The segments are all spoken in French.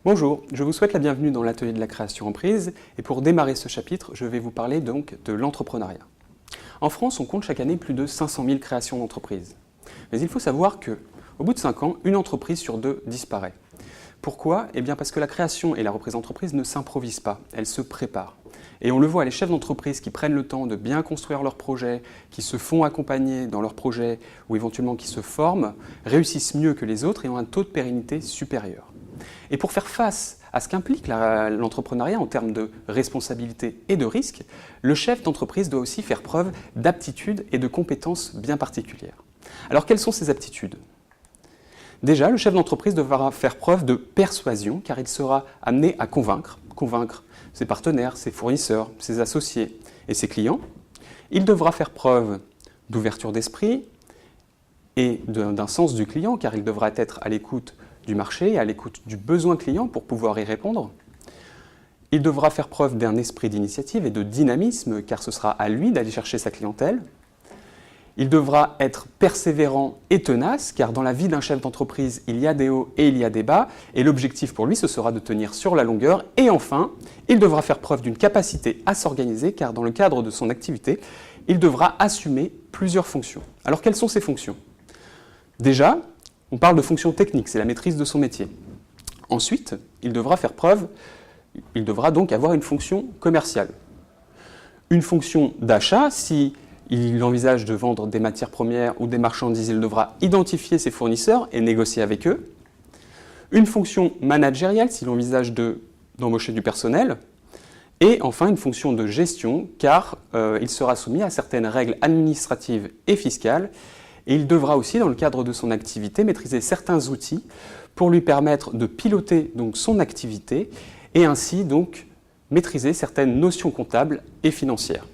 Bonjour, je vous souhaite la bienvenue dans l'atelier de la création en prise et pour démarrer ce chapitre, je vais vous parler donc de l'entrepreneuriat. En France, on compte chaque année plus de 500 000 créations d'entreprises. Mais il faut savoir que, au bout de 5 ans, une entreprise sur 2 disparaît. Pourquoi? Eh bien parce que la création et la reprise d'entreprise ne s'improvisent pas, elles se préparent. Et on le voit, les chefs d'entreprise qui prennent le temps de bien construire leur projet, qui se font accompagner dans leur projet ou éventuellement qui se forment, réussissent mieux que les autres et ont un taux de pérennité supérieur. Et pour faire face à ce qu'implique l'entrepreneuriat en termes de responsabilité et de risque, le chef d'entreprise doit aussi faire preuve d'aptitudes et de compétences bien particulières. Alors quelles sont ces aptitudes? Déjà, le chef d'entreprise devra faire preuve de persuasion car il sera amené à convaincre ses partenaires, ses fournisseurs, ses associés et ses clients. Il devra faire preuve d'ouverture d'esprit et d'un sens du client car il devra être à l'écoute du marché, à l'écoute du besoin client pour pouvoir y répondre. Il devra faire preuve d'un esprit d'initiative et de dynamisme car ce sera à lui d'aller chercher sa clientèle. Il devra être persévérant et tenace car dans la vie d'un chef d'entreprise, il y a des hauts et il y a des bas et l'objectif pour lui, ce sera de tenir sur la longueur. Et enfin, il devra faire preuve d'une capacité à s'organiser car dans le cadre de son activité, il devra assumer plusieurs fonctions. Alors quelles sont ces fonctions? Déjà, on parle de fonctions techniques, c'est la maîtrise de son métier. Ensuite, il devra donc avoir une fonction commerciale. Une fonction d'achat, si il envisage de vendre des matières premières ou des marchandises, il devra identifier ses fournisseurs et négocier avec eux. Une fonction managériale, s'il envisage d'embaucher du personnel. Et enfin, une fonction de gestion, car il sera soumis à certaines règles administratives et fiscales. Et il devra aussi, dans le cadre de son activité, maîtriser certains outils pour lui permettre de piloter donc, son activité et ainsi donc maîtriser certaines notions comptables et financières.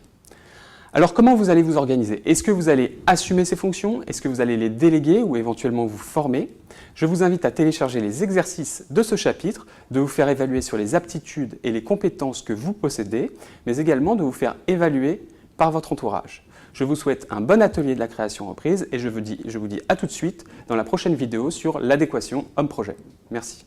Alors comment vous allez vous organiser? Est-ce que vous allez assumer ces fonctions? Est-ce que vous allez les déléguer ou éventuellement vous former? Je vous invite à télécharger les exercices de ce chapitre, de vous faire évaluer sur les aptitudes et les compétences que vous possédez, mais également de vous faire évaluer par votre entourage. Je vous souhaite un bon atelier de la création reprise et je vous dis à tout de suite dans la prochaine vidéo sur l'adéquation homme-projet. Merci.